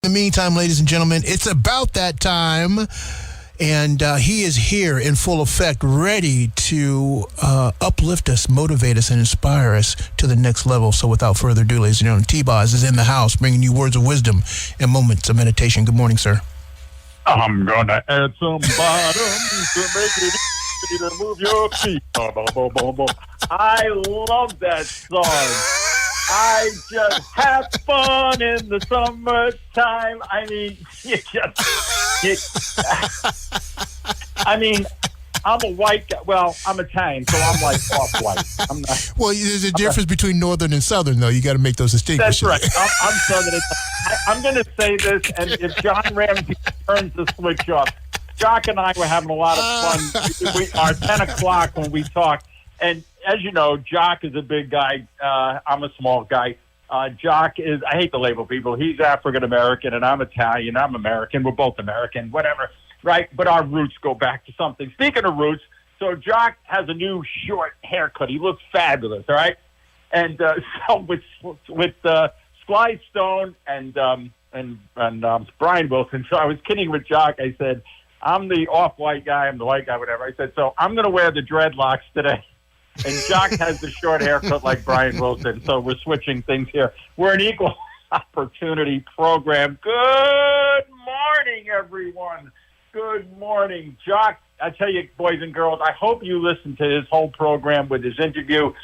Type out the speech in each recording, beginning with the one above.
In the meantime, ladies and gentlemen, it's about that time, and he is here in full effect, ready to uplift us, motivate us, and inspire us to the next level. So without further ado, ladies and gentlemen, T-Boz is in the house, bringing you words of wisdom and moments of meditation. Good morning, sir. I'm gonna add some bottoms to make it easy to move your feet. I love that song. I just have fun in the summertime. I mean, I'm a white guy. Well, I'm Italian, so I'm like off-white. I'm not. Well, there's a difference between northern and southern, though. You got to make those distinctions. That's right. I'm southern. I'm going to say this, and if John Ramsey turns the switch off, Jock and I were having a lot of fun. Our 10 o'clock when we talked, and as you know, Jock is a big guy. I'm a small guy. Jock is, I hate to label people, he's African-American, and I'm Italian. I'm American. We're both American, whatever, right? But our roots go back to something. Speaking of roots, so Jock has a new short haircut. He looks fabulous, all right? And so with Sly Stone and Brian Wilson, so I was kidding with Jock. I said, I'm the off-white guy. I'm the white guy, whatever. I said, so I'm going to wear the dreadlocks today. And Jock has the short haircut like Brian Wilson, so we're switching things here. We're an equal opportunity program. Good morning, everyone. Good morning. Jock, I tell you, boys and girls, I hope you listened to his whole program with his interview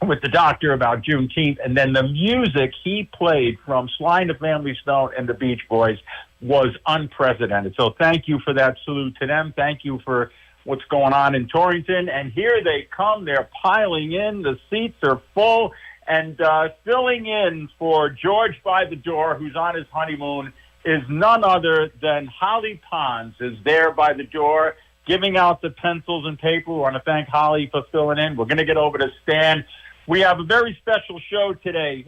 with the doctor about Juneteenth, and then the music he played from Sly and the Family Stone and the Beach Boys was unprecedented. So thank you for that. Salute to them. Thank you for what's going on in Torrington. And here they come. They're piling in. The seats are full. And filling in for George by the door, who's on his honeymoon, is none other than Holly Pons is there by the door giving out the pencils and paper. We want to thank Holly for filling in. We're going to get over to Stan. We have a very special show today.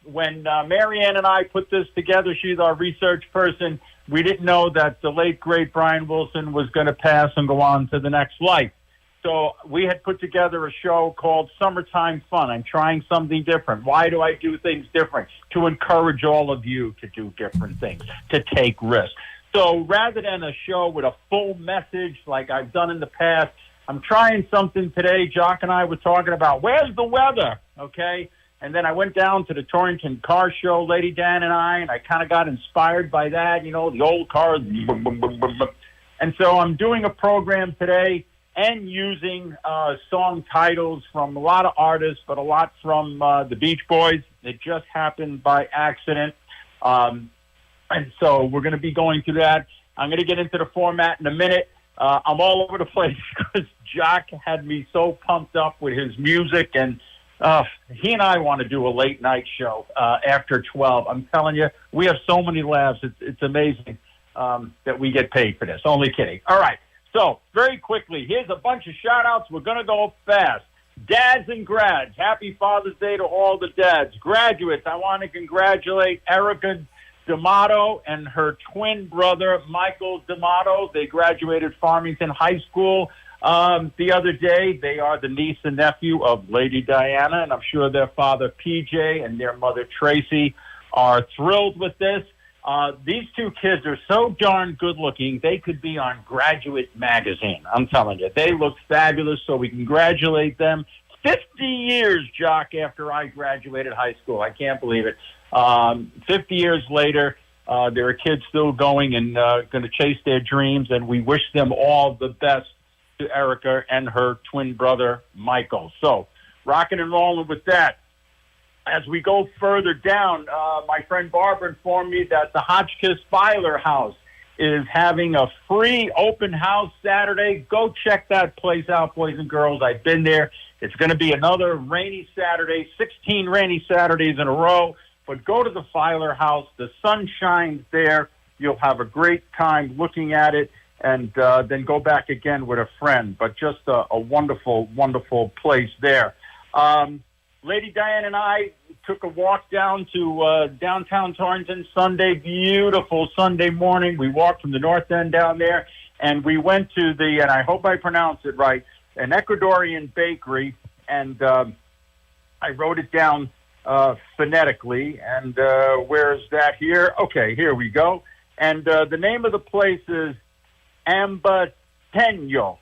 When Marianne and I put this together, she's our research person, we didn't know that the late, great Brian Wilson was going to pass and go on to the next life. So we had put together a show called Summertime Fun. I'm trying something different. Why do I do things different? To encourage all of you to do different things, to take risks. So rather than a show with a full message like I've done in the past, I'm trying something today. Jock and I were talking about, where's the weather? Okay. And then I went down to the Torrington Car Show, Lady Dan and I kind of got inspired by that, you know, the old cars. And so I'm doing a program today and using song titles from a lot of artists, but a lot from the Beach Boys. It just happened by accident. And so we're going to be going through that. I'm going to get into the format in a minute. I'm all over the place because Jock had me so pumped up with his music, and he and I want to do a late night show after 12. I'm telling you, we have so many laughs. It's amazing that we get paid for this. Only kidding. All right. So very quickly, here's a bunch of shout outs. We're going to go fast. Dads and grads, happy Father's Day to all the dads. Graduates, I want to congratulate Erica D'Amato and her twin brother, Michael D'Amato. They graduated Farmington High School the other day. They are the niece and nephew of Lady Diana, and I'm sure their father, PJ, and their mother, Tracy, are thrilled with this. These two kids are so darn good-looking, they could be on Graduate Magazine. I'm telling you, they look fabulous, so we congratulate them. 50 years, Jock, after I graduated high school. I can't believe it. 50 years later, there are kids still going and going to chase their dreams, and we wish them all the best to Erica and her twin brother, Michael. So, rocking and rolling with that. As we go further down, my friend Barbara informed me that the Hotchkiss Filer House is having a free open house Saturday. Go check that place out, boys and girls. I've been there. It's going to be another rainy Saturday, 16 rainy Saturdays in a row. But go to the Filer House. The sun shines there. You'll have a great time looking at it, and then go back again with a friend. But just a wonderful, wonderful place there. Lady Diane and I took a walk down to downtown Torrington Sunday, beautiful Sunday morning. We walked from the north end down there, and we went to and I hope I pronounced it right, an Ecuadorian bakery, and I wrote it down phonetically. And where's that here? Okay, here we go. And the name of the place is Ambateño.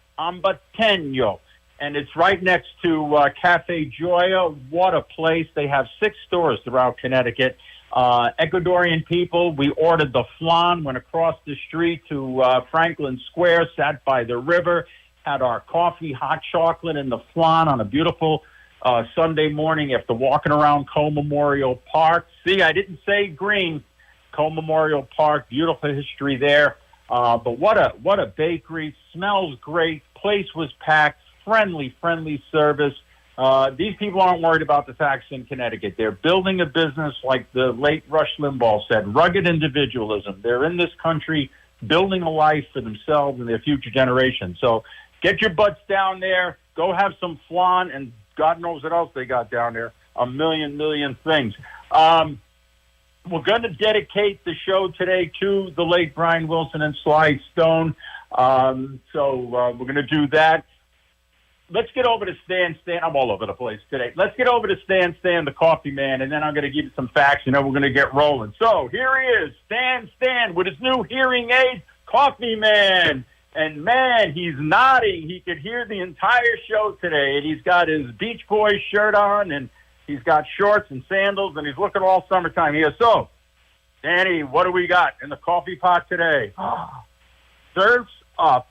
And it's right next to Cafe Joya. What a place. They have 6 stores throughout Connecticut. Ecuadorian people, we ordered the flan, went across the street to Franklin Square, sat by the river, had our coffee, hot chocolate, and the flan on a beautiful Sunday morning after walking around Cole Memorial Park. See, I didn't say green. Cole Memorial Park, beautiful history there. But what a bakery. Smells great. Place was packed. Friendly service. These people aren't worried about the tax in Connecticut. They're building a business, like the late Rush Limbaugh said, rugged individualism. They're in this country building a life for themselves and their future generations. So get your butts down there. Go have some flan, and God knows what else they got down there. A million things. We're going to dedicate the show today to the late Brian Wilson and Sly Stone. So we're going to do that. Let's get over to Stan. I'm all over the place today. Let's get over to Stan, the coffee man, and then I'm going to give you some facts, and then we're going to get rolling. So here he is, Stan, with his new hearing aid, Coffee Man. And, man, he's nodding. He could hear the entire show today, and he's got his Beach Boys shirt on, and he's got shorts and sandals, and he's looking all summertime here. So, Danny, what do we got in the coffee pot today? Serves up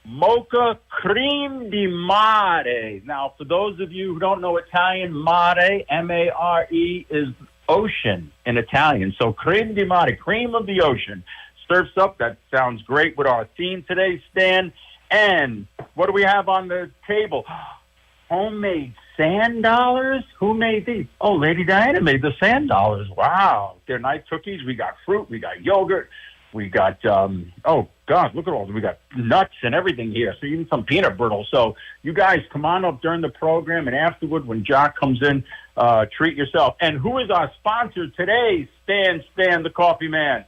mocha creme di mare. Now, for those of you who don't know Italian, mare, M-A-R-E, is ocean in Italian. So creme di mare, cream of the ocean. Surfs up. That sounds great with our theme today, Stan. And what do we have on the table? Homemade sand dollars? Who made these? Oh, Lady Diana made the sand dollars. Wow. They're nice cookies. We got fruit. We got yogurt. We got, oh, God, look at all. We got nuts and everything here. So even some peanut brittle. So you guys come on up during the program, and afterward, when Jock comes in, treat yourself. And who is our sponsor today, Stan the Coffee Man?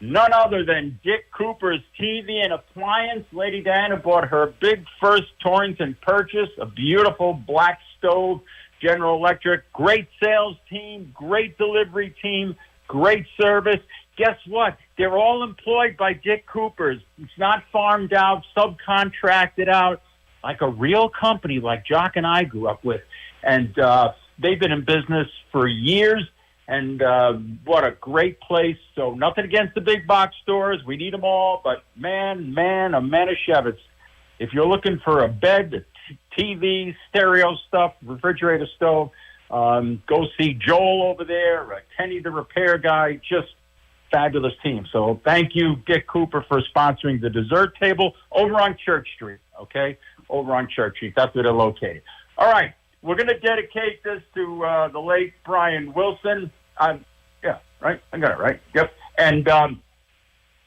None other than Dick Cooper's TV and Appliance. Lady Diana bought her big first Torrington purchase, a beautiful black stove, General Electric. Great sales team, great delivery team, great service. Guess what? They're all employed by Dick Cooper's. It's not farmed out, subcontracted out, like a real company like Jock and I grew up with. And they've been in business for years. And what a great place. So nothing against the big box stores. We need them all. But, man, a Manischewitz. If you're looking for a bed, TV, stereo stuff, refrigerator stove, go see Joel over there, Kenny the repair guy, just fabulous team. So thank you, Dick Cooper, for sponsoring the dessert table over on Church Street, okay? Over on Church Street. That's where they're located. All right. We're going to dedicate this to the late Brian Wilson. Yeah, right? I got it right. Yep. And a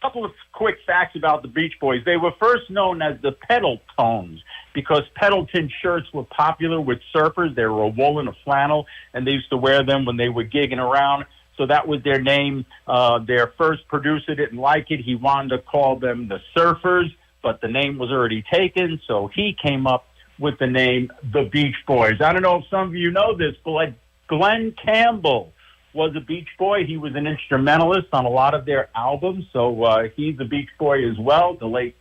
couple of quick facts about the Beach Boys. They were first known as the Pedaltones because Pedalton shirts were popular with surfers. They were a wool and a flannel, and they used to wear them when they were gigging around. So that was their name. Their first producer didn't like it. He wanted to call them the Surfers, but the name was already taken, so he came up with the name The Beach Boys. I don't know if some of you know this, but Glenn Campbell was a Beach Boy. He was an instrumentalist on a lot of their albums, so he's a Beach Boy as well, the late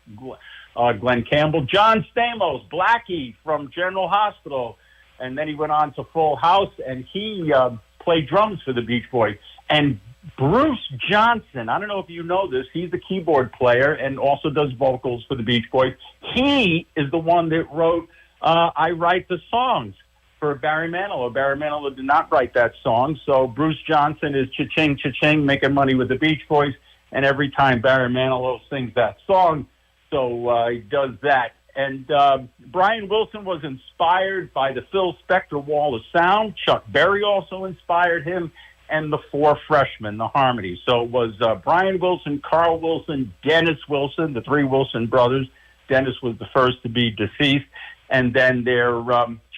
Glenn Campbell. John Stamos, Blackie from General Hospital, and then he went on to Full House, and he played drums for the Beach Boys. And Bruce Johnson, I don't know if you know this, he's the keyboard player and also does vocals for the Beach Boys. He is the one that wrote I Write the Songs for Barry Manilow. Barry Manilow did not write that song, so Bruce Johnson is cha-ching, cha-ching, making money with the Beach Boys, and every time Barry Manilow sings that song, so he does that. And Brian Wilson was inspired by the Phil Spector Wall of Sound. Chuck Berry also inspired him, and the Four Freshmen, the Harmony. So it was Brian Wilson, Carl Wilson, Dennis Wilson, the three Wilson brothers. Dennis was the first to be deceased. And then their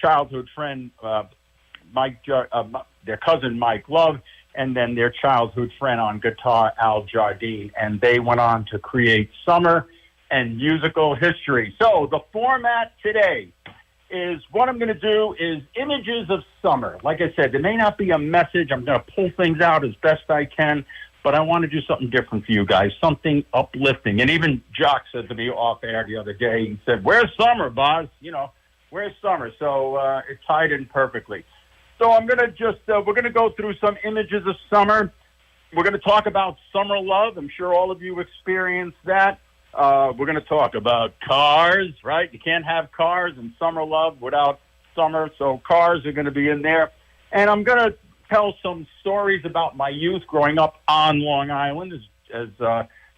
childhood friend, their cousin Mike Love, and then their childhood friend on guitar, Al Jardine. And they went on to create Summer and Musical History. So the format today is what I'm going to do is images of summer. Like I said, there may not be a message. I'm going to pull things out as best I can, but I want to do something different for you guys, something uplifting. And even Jock said to me off air the other day, he said, "Where's summer, Boz? You know, where's summer?" So it tied in perfectly. So I'm going to just, we're going to go through some images of summer. We're going to talk about summer love. I'm sure all of you experienced that. We're going to talk about cars, right? You can't have cars and summer love without summer, so cars are going to be in there. And I'm going to tell some stories about my youth growing up on Long Island, as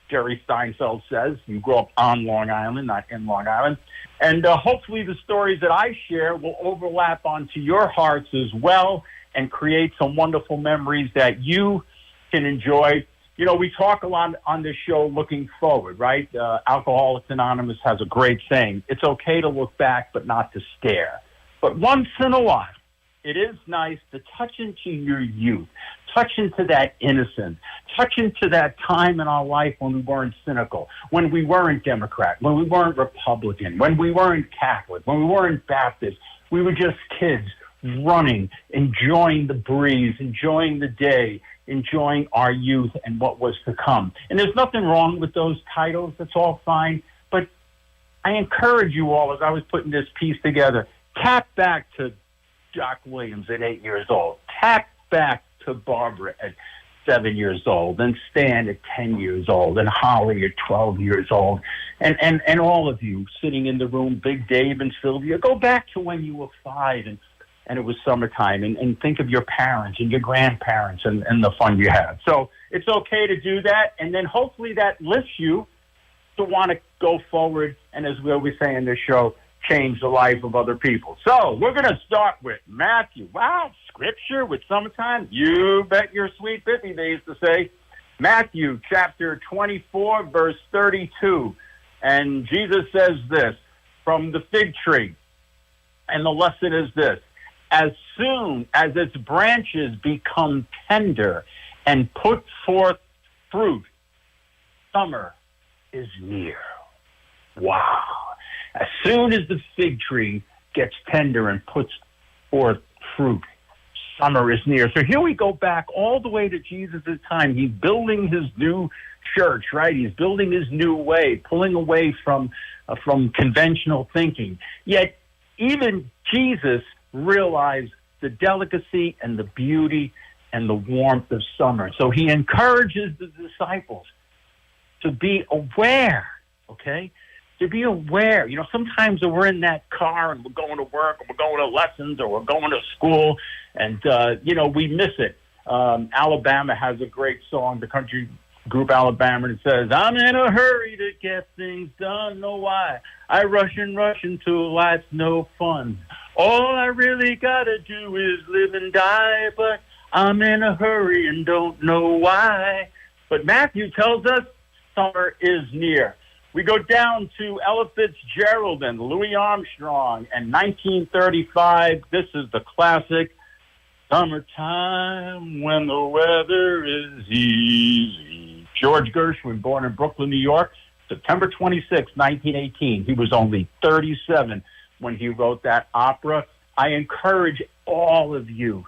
Jerry Steinfeld says. You grow up on Long Island, not in Long Island. And hopefully the stories that I share will overlap onto your hearts as well and create some wonderful memories that you can enjoy. You know, we talk a lot on this show looking forward, right? Alcoholics Anonymous has a great saying. It's okay to look back, but not to stare. But once in a while, it is nice to touch into your youth, touch into that innocence, touch into that time in our life when we weren't cynical, when we weren't Democrat, when we weren't Republican, when we weren't Catholic, when we weren't Baptist. We were just kids running, enjoying the breeze, enjoying the day, enjoying our youth and what was to come. And there's nothing wrong with those titles. That's all fine. But I encourage you all, as I was putting this piece together, tap back to Jock Williams at 8 years old. Tap back to Barbara at 7 years old, and Stan at 10 years old, and Holly at 12 years old, and all of you sitting in the room, Big Dave and Sylvia, go back to when you were 5 and it was summertime, and think of your parents and your grandparents and the fun you had. So it's okay to do that, and then hopefully that lifts you to want to go forward, and as we always say in this show, change the life of other people. So we're going to start with Matthew. Wow, scripture with summertime. You bet your sweet bippy, they used to say. Matthew chapter 24, verse 32. And Jesus says this, from the fig tree. And the lesson is this: as soon as its branches become tender and put forth fruit, summer is near. Wow. As soon as the fig tree gets tender and puts forth fruit, summer is near. So here we go back all the way to Jesus' time. He's building his new church, right? He's building his new way, pulling away from conventional thinking. Yet even Jesus realized the delicacy and the beauty and the warmth of summer. So he encourages the disciples to be aware, okay? To be aware. You know, sometimes we're in that car and we're going to work or we're going to lessons or we're going to school and, you know, we miss it. Alabama has a great song, the country group Alabama, and it says, I'm in a hurry to get things done. Know why? I rush until life's no fun. All I really got to do is live and die, but I'm in a hurry and don't know why. But Matthew tells us summer is near. We go down to Ella Fitzgerald and Louis Armstrong and 1935. This is the classic, Summertime When the Weather is Easy. George Gershwin, born in Brooklyn, New York, September 26, 1918. He was only 37 when he wrote that opera. I encourage all of you,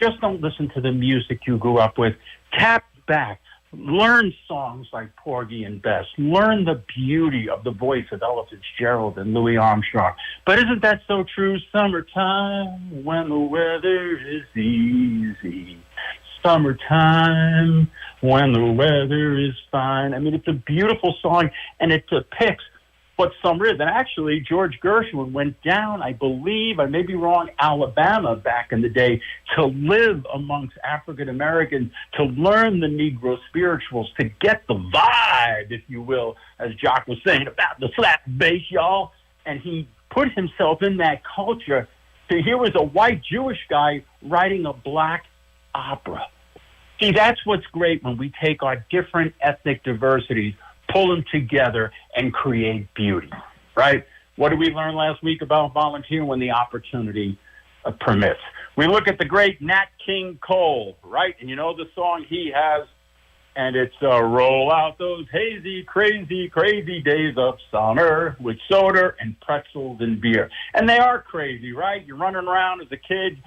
just don't listen to the music you grew up with. Tap back. Learn songs like Porgy and Bess. Learn the beauty of the voice of Ella Fitzgerald and Louis Armstrong. But isn't that so true? Summertime when the weather is easy. Summertime when the weather is fine. I mean, it's a beautiful song, and it depicts what summer is. And actually, George Gershwin went down, I believe, I may be wrong, Alabama back in the day to live amongst African Americans, to learn the Negro spirituals, to get the vibe, if you will, as Jock was saying, about the slap bass, y'all. And he put himself in that culture. So here was a white Jewish guy writing a black opera. See, that's what's great when we take our different ethnic diversities, pull them together, and create beauty, right? What did we learn last week about volunteering? When the opportunity permits. We look at the great Nat King Cole, right? And you know the song he has, And it's roll out those hazy, crazy, crazy days of summer with soda and pretzels and beer. And they are crazy, right? You're running around as a kid.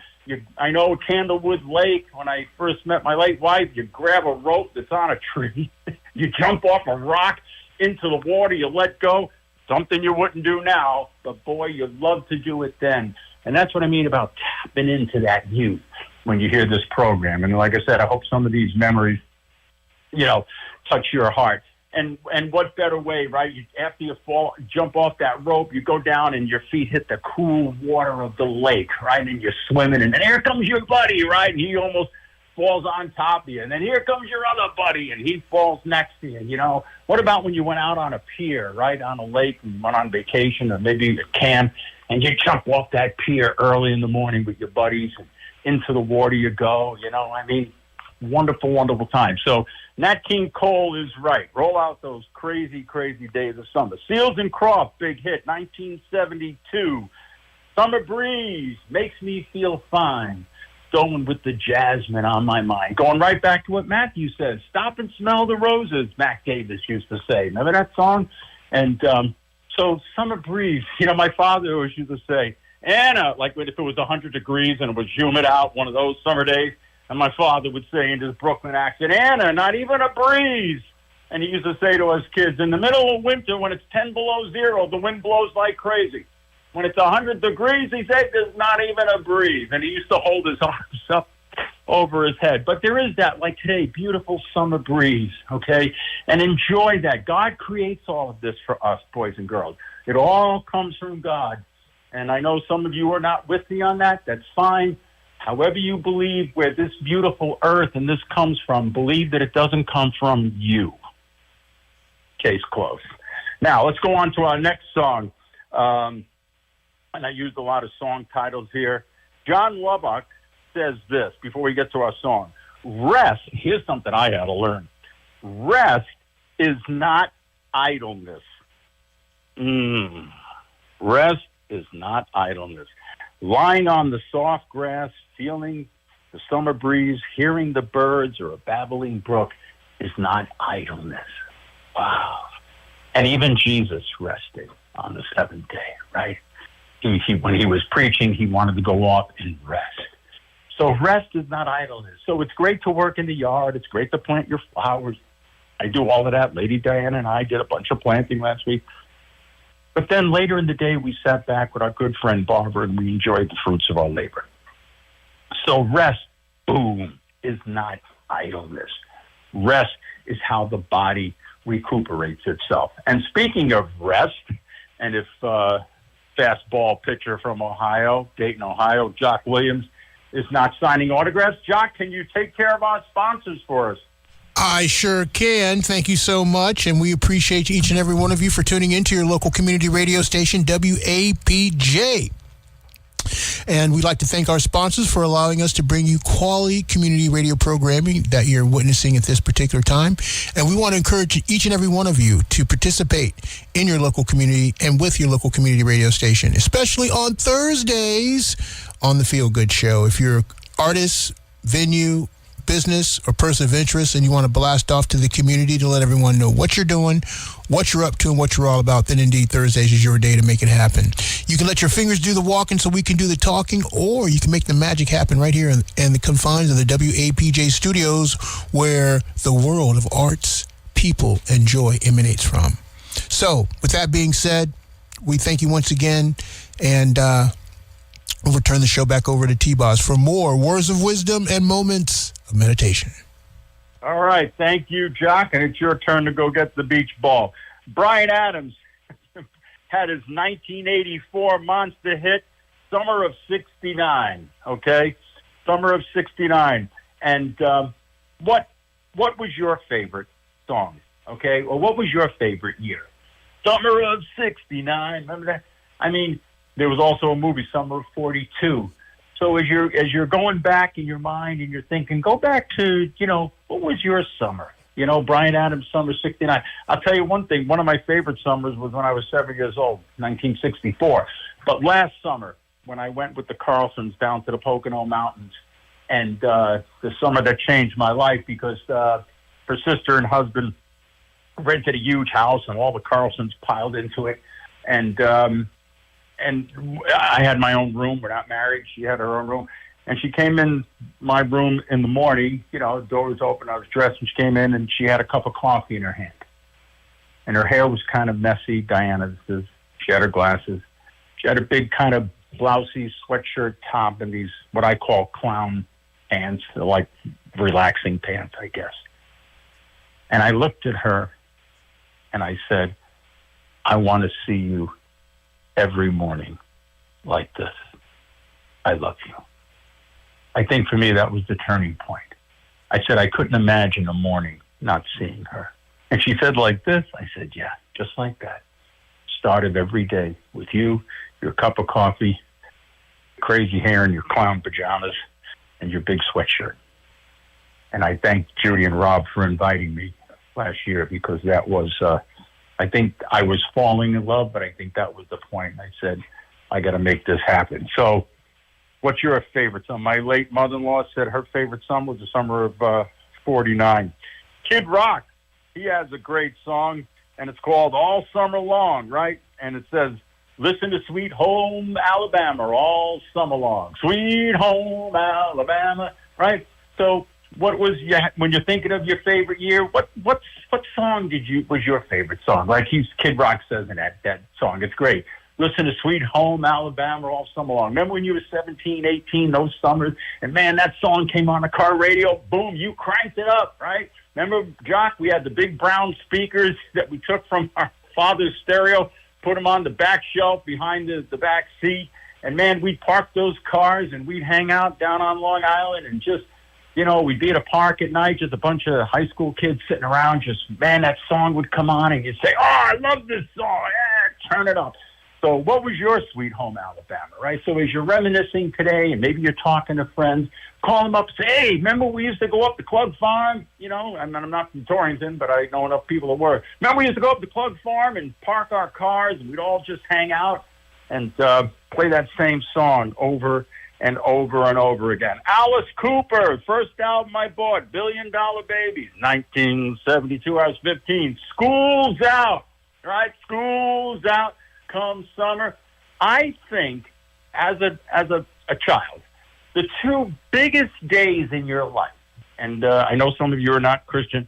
I know Candlewood Lake, when I first met my late wife, you grab a rope that's on a tree. You jump off a rock into the water. You let go. Something you wouldn't do now, but boy, you'd love to do it then. And that's what I mean about tapping into that youth when you hear this program. And like I said, I hope some of these memories, touch your heart. And what better way, right? After you jump off that rope, you go down and your feet hit the cool water of the lake, right? And you're swimming, and then here comes your buddy, right? And he almost falls on top of you. And then here comes your other buddy, and he falls next to you, What about when you went out on a pier, right, on a lake and went on vacation or maybe a camp, and you jump off that pier early in the morning with your buddies, and into the water you go, wonderful, wonderful time. So Nat King Cole is right. Roll out those crazy, crazy days of summer. Seals and Croft, big hit, 1972. Summer Breeze, makes me feel fine. Going with the jasmine on my mind. Going right back to what Matthew said. Stop and smell the roses, Mac Davis used to say. Remember that song? And so Summer Breeze, my father always used to say, Anna, like if it was 100 degrees and it was humid out, one of those summer days, and my father would say in his Brooklyn accent, Anna, not even a breeze. And he used to say to us kids, in the middle of winter, when it's 10 below zero, the wind blows like crazy. When it's 100 degrees, he said, there's not even a breeze. And he used to hold his arms up over his head. But there is that, like today, beautiful summer breeze, okay? And enjoy that. God creates all of this for us, boys and girls. It all comes from God. And I know some of you are not with me on that. That's fine. However you believe where this beautiful earth and this comes from, believe that it doesn't come from you. Case closed. Now, let's go on to our next song. And I used a lot of song titles here. John Lubbock says this before we get to our song. Rest, here's something I had to learn. Rest is not idleness. Rest is not idleness. Lying on the soft grass, feeling the summer breeze, hearing the birds or a babbling brook is not idleness. Wow. And even Jesus rested on the seventh day, right? When he was preaching, he wanted to go off and rest. So rest is not idleness. So it's great to work in the yard. It's great to plant your flowers. I do all of that. Lady Diana and I did a bunch of planting last week. But then later in the day, we sat back with our good friend Barbara and we enjoyed the fruits of our labor. So rest, boom, is not idleness. Rest is how the body recuperates itself. And speaking of rest, and if fastball pitcher from Ohio, Dayton, Ohio, Jock Williams, is not signing autographs, Jock, can you take care of our sponsors for us? I sure can. Thank you so much. And we appreciate each and every one of you for tuning into your local community radio station, WAPJ. And we'd like to thank our sponsors for allowing us to bring you quality community radio programming that you're witnessing at this particular time. And we want to encourage each and every one of you to participate in your local community and with your local community radio station, especially on Thursdays on the Feel Good Show. If you're an artist, venue, business, or person of interest and you want to blast off to the community to let everyone know what you're doing, what you're up to, and what you're all about, then indeed Thursdays is your day to make it happen. You can let your fingers do the walking so we can do the talking, or you can make the magic happen right here in the confines of the WAPJ studios where the world of arts, people, and joy emanates from. So, with that being said, we thank you once again, and we'll return the show back over to T-Boz for more words of wisdom and moments of meditation. All right. Thank you, Jock. And it's your turn to go get the beach ball. Bryan Adams had his 1984 monster hit, Summer of 69. Okay? Summer of 69. And what was your favorite song? Okay? Or what was your favorite year? Summer of 69. Remember that? I mean, there was also a movie, Summer of 42. So as you're going back in your mind and you're thinking, go back to, what was your summer? Bryan Adams' Summer 69. I'll tell you one thing. One of my favorite summers was when I was 7 years old, 1964. But last summer, when I went with the Carlsons down to the Pocono Mountains, and the summer that changed my life because her sister and husband rented a huge house, and all the Carlsons piled into it. And I had my own room. We're not married. She had her own room. And she came in my room in the morning, the door was open, I was dressed, and she came in, and she had a cup of coffee in her hand. And her hair was kind of messy, Diana's. She had her glasses. She had a big kind of blousey sweatshirt top and these, what I call clown pants. They're like relaxing pants, I guess. And I looked at her, and I said, I want to see you every morning like this. I love you. I think for me, that was the turning point. I said, I couldn't imagine a morning not seeing her. And she said, like this? I said, yeah, just like that. Started every day with you, your cup of coffee, crazy hair, and your clown pajamas, and your big sweatshirt. And I thank Judy and Rob for inviting me last year, because that was, I think I was falling in love, but I think that was the point. I said, I got to make this happen. So, what's your favorite song? My late mother-in-law said her favorite song was the summer of 49. Kid Rock, he has a great song, and it's called All Summer Long, right? And it says, listen to Sweet Home Alabama all summer long. Sweet Home Alabama, right? So what was when you're thinking of your favorite year, what song was your favorite song? Like Kid Rock says in that song. It's great. Listen to Sweet Home Alabama all summer long. Remember when you were 17, 18, those summers? And, man, that song came on the car radio. Boom, you cranked it up, right? Remember, Jock, we had the big brown speakers that we took from our father's stereo, put them on the back shelf behind the back seat. And, man, we'd park those cars, and we'd hang out down on Long Island and just, we'd be at a park at night, just a bunch of high school kids sitting around. Just, man, that song would come on, and you'd say, oh, I love this song. Yeah, turn it up. So what was your Sweet Home Alabama, right? So as you're reminiscing today, and maybe you're talking to friends, call them up and say, hey, remember we used to go up to Clug Farm? I'm not from Torrington, but I know enough people that were. Remember we used to go up to Clug Farm and park our cars, and we'd all just hang out and play that same song over and over and over again. Alice Cooper, first album I bought, $1 Billion Babies, 1972, I was 15. School's out, right? School's out. Come summer. I think as a child, the two biggest days in your life, and I know some of you are not Christian,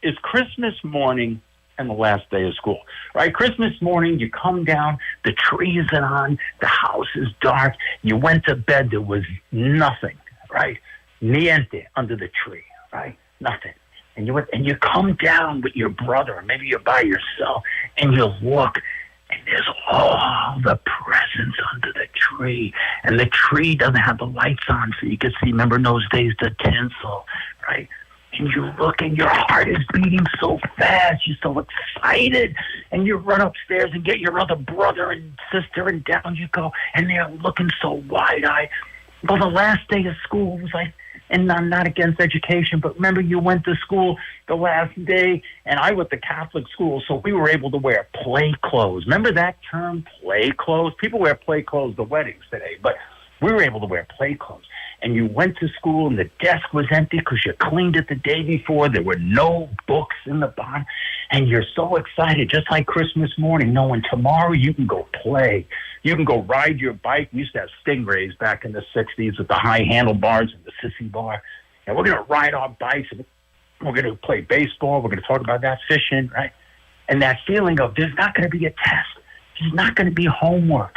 is Christmas morning and the last day of school, right? Christmas morning, you come down, the tree isn't on, the house is dark, you went to bed, there was nothing, right? Niente under the tree, right? Nothing. And you come down with your brother, or maybe you're by yourself, and you look, and there's all the presents under the tree. And the tree doesn't have the lights on, so you can see, remember in those days, the tinsel, right? And you look, and your heart is beating so fast. You're so excited. And you run upstairs and get your other brother and sister, and down you go. And they're looking so wide-eyed. Well, the last day of school was like, and I'm not against education, but remember you went to school the last day, and I went to Catholic school, so we were able to wear play clothes. Remember that term, play clothes? People wear play clothes to weddings today, but we were able to wear play clothes. And you went to school, and the desk was empty because you cleaned it the day before. There were no books in the bottom, and you're so excited, just like Christmas morning, knowing tomorrow you can go play. You can go ride your bike. We used to have Stingrays back in the 60s with the high handlebars and the sissy bar. And we're going to ride our bikes, and we're going to play baseball. We're going to talk about that, fishing, right? And that feeling of there's not going to be a test. There's not going to be homework.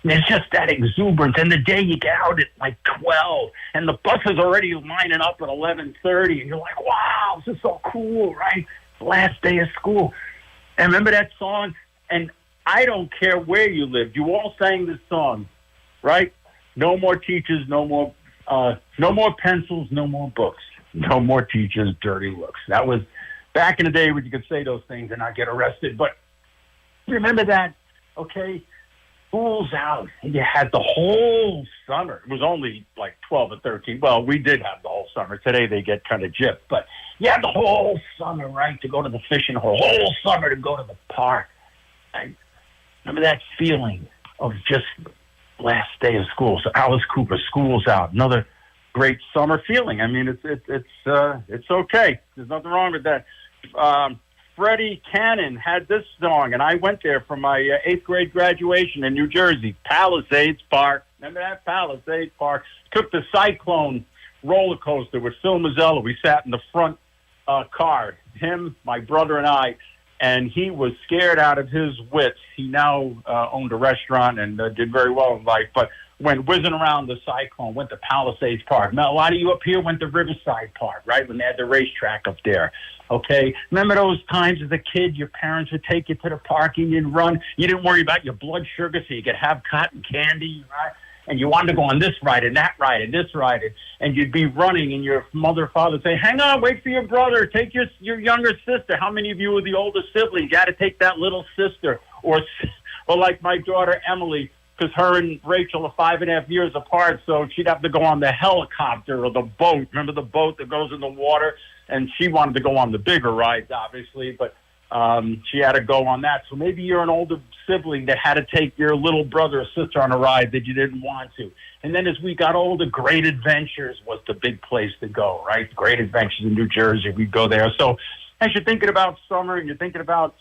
And there's just that exuberance. And the day you get out at like 12, and the bus is already lining up at 11:30, and you're like, wow, this is so cool, right? Last day of school. And remember that song? And I don't care where you lived. You all sang this song, right? No more teachers, no more pencils, no more books. No more teachers, dirty looks. That was back in the day when you could say those things and not get arrested. But remember that, okay? School's out, and you had the whole summer. It was only like 12 or 13. Well, we did have the whole summer. Today they get kind of gypped. But you had the whole summer, right, to go to the fishing hole. Whole summer to go to the park. Right? Remember that feeling of just last day of school. So Alice Cooper, School's Out. Another great summer feeling. I mean, it's okay. There's nothing wrong with that. Freddie Cannon had this song, and I went there for my 8th grade graduation in New Jersey, Palisades Park. Remember that? Palisades Park. Took the Cyclone roller coaster with Phil Mazzella. We sat in the front car, him, my brother, and I, and he was scared out of his wits. He now owned a restaurant and did very well in life, but went whizzing around the Cyclone, went to Palisades Park. Now, a lot of you up here went to Riverside Park, right, when they had the racetrack up there. Okay, remember those times as a kid, your parents would take you to the park and you'd run. You didn't worry about your blood sugar, so you could have cotton candy, right? And you wanted to go on this ride and that ride and this ride, and you'd be running, and your mother or father would say, hang on, wait for your brother, take your younger sister. How many of you were the older siblings? You had to take that little sister, or like my daughter Emily, because her and Rachel are 5.5 years apart, so she'd have to go on the helicopter or the boat. Remember the boat that goes in the water? And she wanted to go on the bigger rides, obviously, but she had to go on that. So maybe you're an older sibling that had to take your little brother or sister on a ride that you didn't want to. And then as we got older, Great Adventures was the big place to go, right? Great Adventures in New Jersey, we'd go there. So as you're thinking about summer and you're thinking about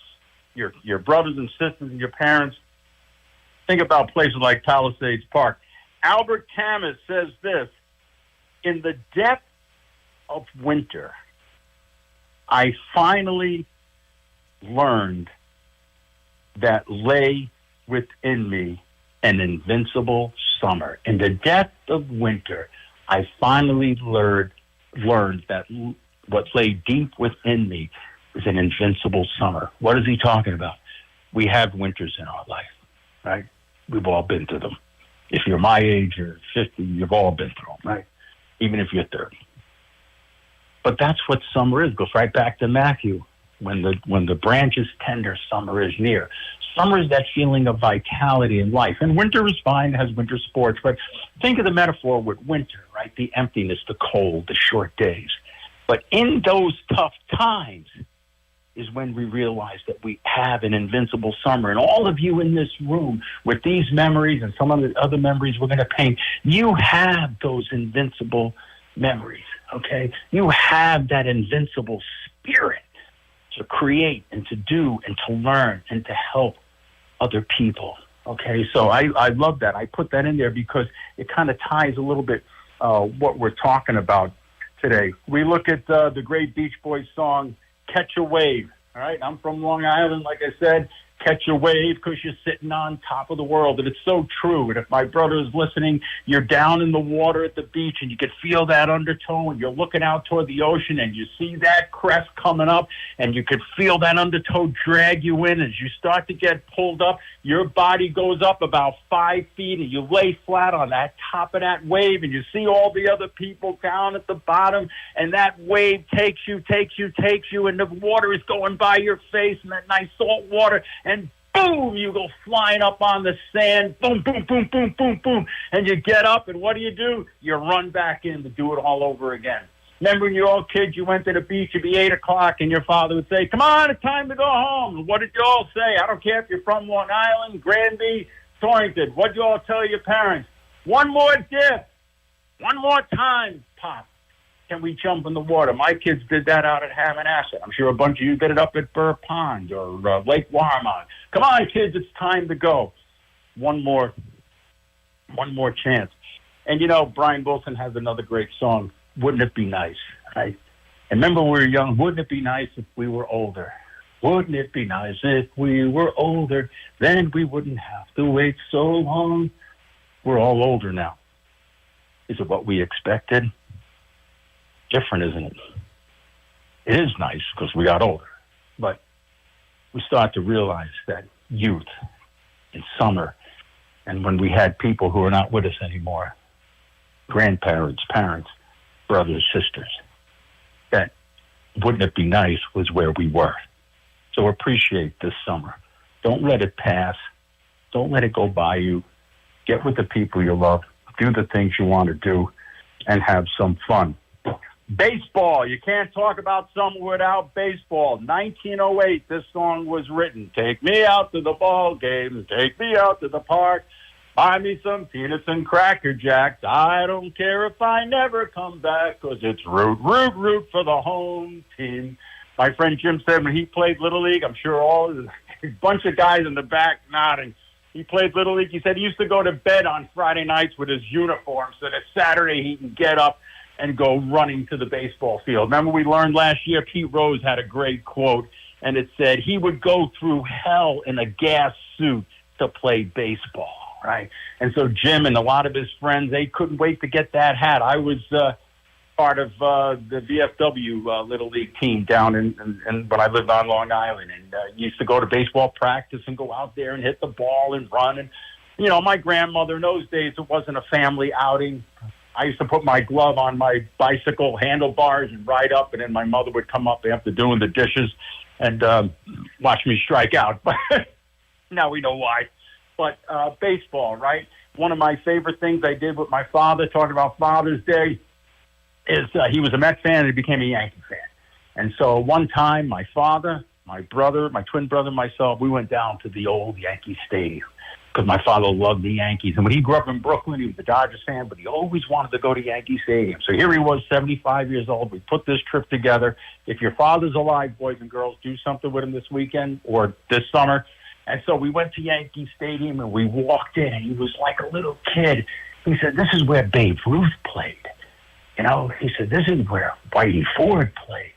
your brothers and sisters and your parents, think about places like Palisades Park. Albert Camus says this: in the depth of winter, I finally learned that lay within me an invincible summer. In the depth of winter, I finally learned that what lay deep within me is an invincible summer. What is he talking about? We have winters in our life, right? We've all been through them. If you're my age or 50, you've all been through them, right? Even if you're 30. But that's what summer is. Goes right back to Matthew. When the branch is tender, summer is near. Summer is that feeling of vitality in life. And winter is fine, has winter sports. But think of the metaphor with winter, right? The emptiness, the cold, the short days. But in those tough times is when we realize that we have an invincible summer. And all of you in this room, with these memories and some of the other memories we're going to paint, you have those invincible memories, okay? You have that invincible spirit to create and to do and to learn and to help other people, okay? So I love that. I put that in there because it kind of ties a little bit what we're talking about today. We look at the great Beach Boys song, Catch a Wave, all right? I'm from Long Island, like I said. Catch a wave because you're sitting on top of the world. And it's so true. And if my brother is listening, you're down in the water at the beach and you can feel that undertow and you're looking out toward the ocean and you see that crest coming up and you can feel that undertow drag you in. As you start to get pulled up, your body goes up about 5 feet and you lay flat on that top of that wave and you see all the other people down at the bottom and that wave takes you and the water is going by your face and that nice salt water and boom, you go flying up on the sand, boom, boom, boom, boom, boom, boom, and you get up, and what do? You run back in to do it all over again. Remember when you were all kids, you went to the beach, it'd be 8 o'clock, and your father would say, come on, it's time to go home. And what did you all say? I don't care if you're from Long Island, Granby, Torrington. What did you all tell your parents? One more dip. One more time, Pop. Can we jump in the water? My kids did that out at Hammonasset. I'm sure a bunch of you did it up at Burr Pond or Lake Warmont. Come on, kids, it's time to go. One more chance. And, you know, Brian Wilson has another great song, Wouldn't It Be Nice? Right? And remember when we were young, wouldn't it be nice if we were older? Wouldn't it be nice if we were older? Then we wouldn't have to wait so long. We're all older now. Is it what we expected? Different, isn't it? It is nice because we got older, but we start to realize that youth and summer, and when we had people who are not with us anymore, grandparents, parents, brothers, sisters, that wouldn't it be nice was where we were. So appreciate this summer. Don't let it pass. Don't let it go by you. Get with the people you love. Do the things you want to do and have some fun. Baseball. You can't talk about summer without baseball. 1908, this song was written. Take me out to the ball game. Take me out to the park. Buy me some peanuts and Cracker Jacks. I don't care if I never come back, 'cause it's root, root, root for the home team. My friend Jim said when he played Little League, I'm sure a bunch of guys in the back nodding. He played Little League. He said he used to go to bed on Friday nights with his uniform so that Saturday he can get up and go running to the baseball field. Remember we learned last year, Pete Rose had a great quote, and it said he would go through hell in a gas suit to play baseball, right? And so Jim and a lot of his friends, they couldn't wait to get that hat. I was part of the VFW Little League team down in when I lived on Long Island, and used to go to baseball practice and go out there and hit the ball and run. And, you know, my grandmother, in those days, it wasn't a family outing. I used to put my glove on my bicycle handlebars and ride up, and then my mother would come up after doing the dishes and watch me strike out. But now we know why. But baseball, right? One of my favorite things I did with my father, talking about Father's Day, is he was a Mets fan and he became a Yankee fan. And so one time, my father, my brother, my twin brother, and myself, we went down to the old Yankee Stadium because my father loved the Yankees. And when he grew up in Brooklyn, he was a Dodgers fan, but he always wanted to go to Yankee Stadium. So here he was, 75 years old. We put this trip together. If your father's alive, boys and girls, do something with him this weekend or this summer. And so we went to Yankee Stadium and we walked in, and he was like a little kid. He said, "This is where Babe Ruth played." You know, he said, "This is where Whitey Ford played,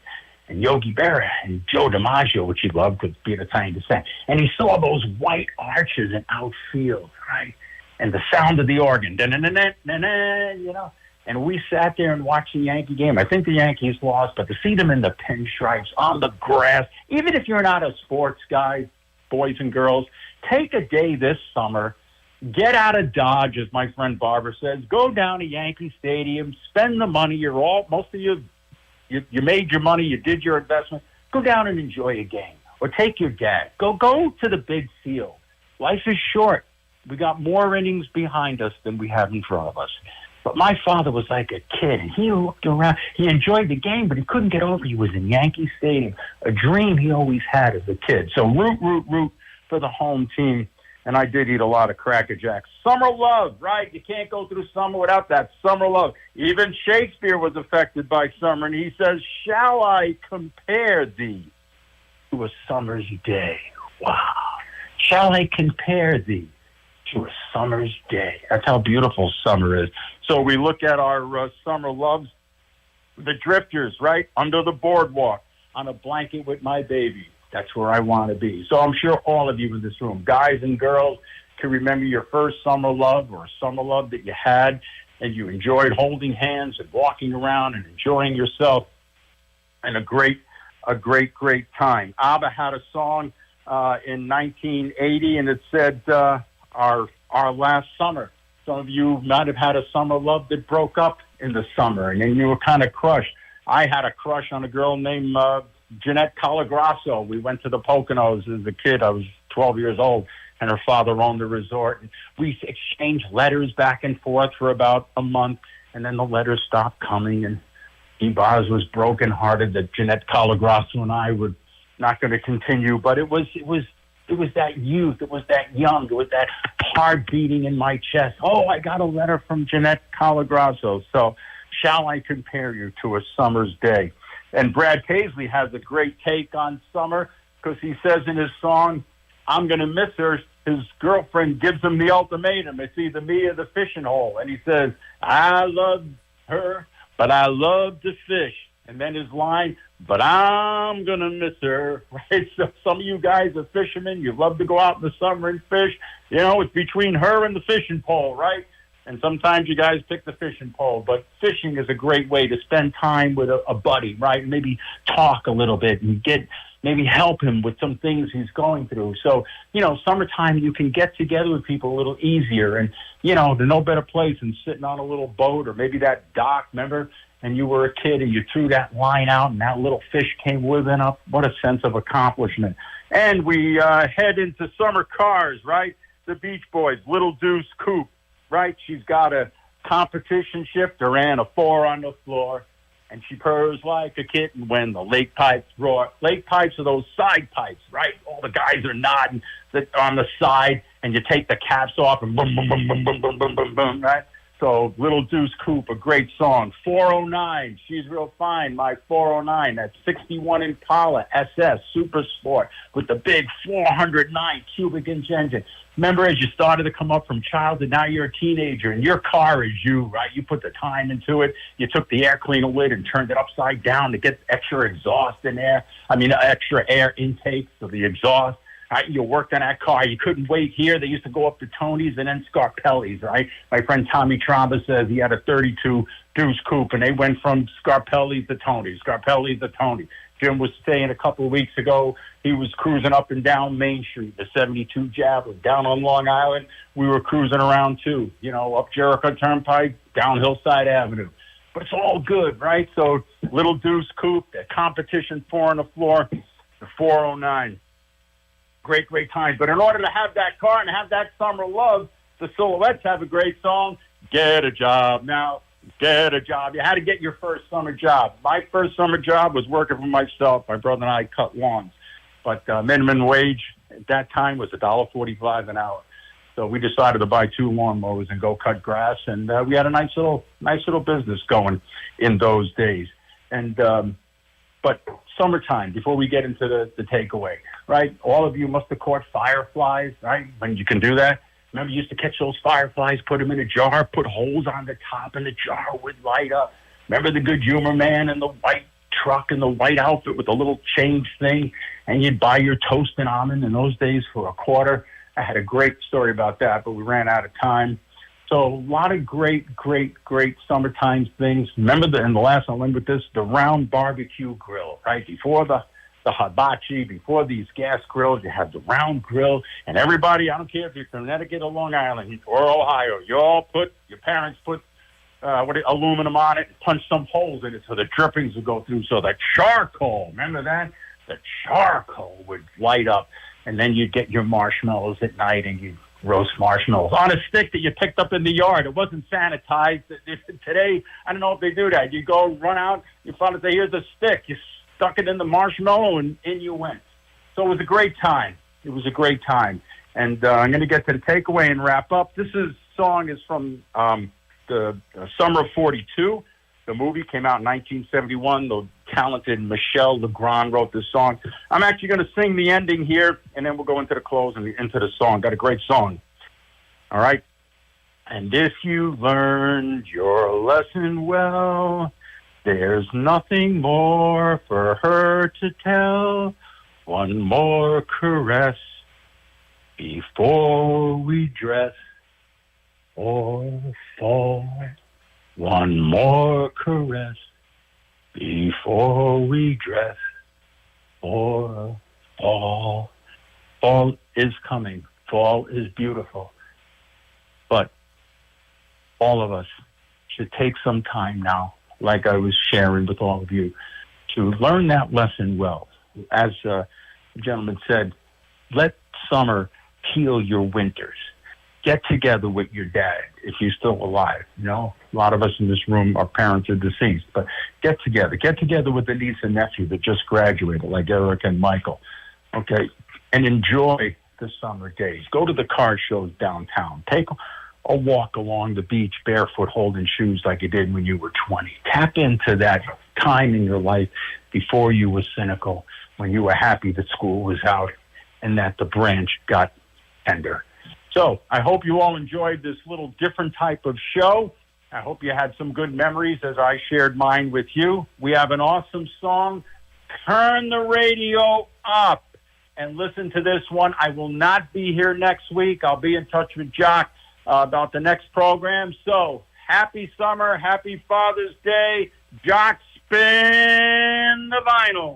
and Yogi Berra and Joe DiMaggio," which he loved because being Italian descent. And he saw those white arches in outfield, right? And the sound of the organ, you know. And we sat there and watched the Yankee game. I think the Yankees lost, but to see them in the pinstripes on the grass, even if you're not a sports guy, boys and girls, take a day this summer. Get out of Dodge, as my friend Barbara says. Go down to Yankee Stadium. Spend the money. Most of you made your money. You did your investment. Go down and enjoy a game, or take your dad. Go to the big field. Life is short. We got more innings behind us than we have in front of us. But my father was like a kid, and he looked around. He enjoyed the game, but he couldn't get over. He was in Yankee Stadium, a dream he always had as a kid. So root for the home team. And I did eat a lot of Cracker Jacks. Summer love, right? You can't go through summer without that summer love. Even Shakespeare was affected by summer, and he says, "Shall I compare thee to a summer's day?" Wow. Shall I compare thee to a summer's day? That's how beautiful summer is. So we look at our summer loves, the Drifters, right? Under the boardwalk, on a blanket with my baby. That's where I want to be. So I'm sure all of you in this room, guys and girls, can remember your first summer love or a summer love that you had and you enjoyed holding hands and walking around and enjoying yourself, and a great time. ABBA had a song in 1980, and it said, our last summer. Some of you might have had a summer love that broke up in the summer, and then you were kind of crushed. I had a crush on a girl named Jeanette Calagrasso. We went to the Poconos as a kid. I was 12 years old, and her father owned the resort. And we exchanged letters back and forth for about a month, and then the letters stopped coming, and T-Boz was brokenhearted that Jeanette Calagrasso and I were not going to continue. But it was that youth. It was that young. It was that heart beating in my chest. Oh, I got a letter from Jeanette Calagrasso. So shall I compare you to a summer's day? And Brad Paisley has a great take on summer because he says in his song, "I'm going to miss her." His girlfriend gives him the ultimatum. It's either me or the fishing hole. And he says, "I love her, but I love to fish." And then his line, "But I'm going to miss her." Right? So some of you guys are fishermen. You love to go out in the summer and fish. You know, it's between her and the fishing pole, right? And sometimes you guys pick the fishing pole, but fishing is a great way to spend time with a buddy, right? Maybe talk a little bit and maybe help him with some things he's going through. So, you know, summertime, you can get together with people a little easier. And, you know, there's no better place than sitting on a little boat or maybe that dock, remember? And you were a kid and you threw that line out and that little fish came whizzing up. What a sense of accomplishment. And we head into summer cars, right? The Beach Boys, Little Deuce Coupe. Right, she's got a competition shifter and a 4 on the floor. and she purrs like a kitten when the lake pipes roar. Lake pipes are those side pipes, right? All the guys are nodding on the side, and you take the caps off and boom, boom, boom, boom, boom, boom, boom, boom, boom, right? So Little Deuce Coupe, a great song. 409, She's Real Fine, my 409. That's 61 Impala SS Super Sport with the big 409 cubic inch engine. Remember, as you started to come up from childhood, now you're a teenager, and your car is you, right? You put the time into it. You took the air cleaner lid and turned it upside down to get extra exhaust in there. Extra air intake, so the exhaust. Right? You worked on that car. You couldn't wait here. They used to go up to Tony's and then Scarpelli's, right? My friend Tommy Tromba says he had a 32 Deuce Coupe, and they went from Scarpelli's to Tony's, Scarpelli's to Tony's. Jim was saying a couple of weeks ago he was cruising up and down Main Street, the 72 Javelin, down on Long Island. We were cruising around, too, up Jericho Turnpike, down Hillside Avenue. But it's all good, right? So Little Deuce Coupe, the competition 4 on the floor, the 409. Great, great times. But in order to have that car and have that summer love, the Silhouettes have a great song, Get a Job. Now, get a job. You had to get your first summer job. My first summer job was working for myself. My brother and I cut lawns. But minimum wage at that time was $1.45 an hour. So we decided to buy 2 lawnmowers and go cut grass. And we had a nice little business going in those days. And but summertime, before we get into the takeaway, right? All of you must have caught fireflies, right? When you can do that. Remember, you used to catch those fireflies, put them in a jar, put holes on the top, and the jar would light up. Remember the Good Humor Man and the white truck and the white outfit with the little change thing? And you'd buy your toast and almond in those days for $0.25. I had a great story about that, but we ran out of time. So a lot of great summertime things. Remember, and the last I'll end with this, the round barbecue grill, right? Before the hibachi, before these gas grills, you had the round grill, and everybody, I don't care if you're from Connecticut or Long Island or Ohio, your parents put aluminum on it and punch some holes in it so the drippings would go through. So the charcoal, remember that? The charcoal would light up, and then you'd get your marshmallows at night, and you'd roast marshmallows on a stick that you picked up in the yard. It wasn't sanitized. Today, I don't know if they do that. You go run out, you find out that here's a stick. You stuck it in the marshmallow, and in you went. So it was a great time. It was a great time. And I'm going to get to the takeaway and wrap up. This song is from the summer of 42. The movie came out in 1971. The talented Michel Legrand wrote this song. I'm actually going to sing the ending here, and then we'll go into the close and into the song. Got a great song. All right? And if you learned your lesson well, there's nothing more for her to tell. One more caress before we dress or fall. One more caress before we dress or fall. Fall is coming. Fall is beautiful. But all of us should take some time now, like I was sharing with all of you, to learn that lesson well. As the gentleman said, let summer heal your winters. Get together with your dad if you're still alive. A lot of us in this room, our parents are deceased, but get together. Get together with the niece and nephew that just graduated, like Eric and Michael, okay? And enjoy the summer days. Go to the car shows downtown. Take a walk along the beach barefoot holding shoes like you did when you were 20. Tap into that time in your life before you were cynical, when you were happy that school was out and that the branch got tender. So I hope you all enjoyed this little different type of show. I hope you had some good memories as I shared mine with you. We have an awesome song. Turn the radio up and listen to this one. I will not be here next week. I'll be in touch with Jock about the next program. So happy summer. Happy Father's Day. Jock, spin the vinyl.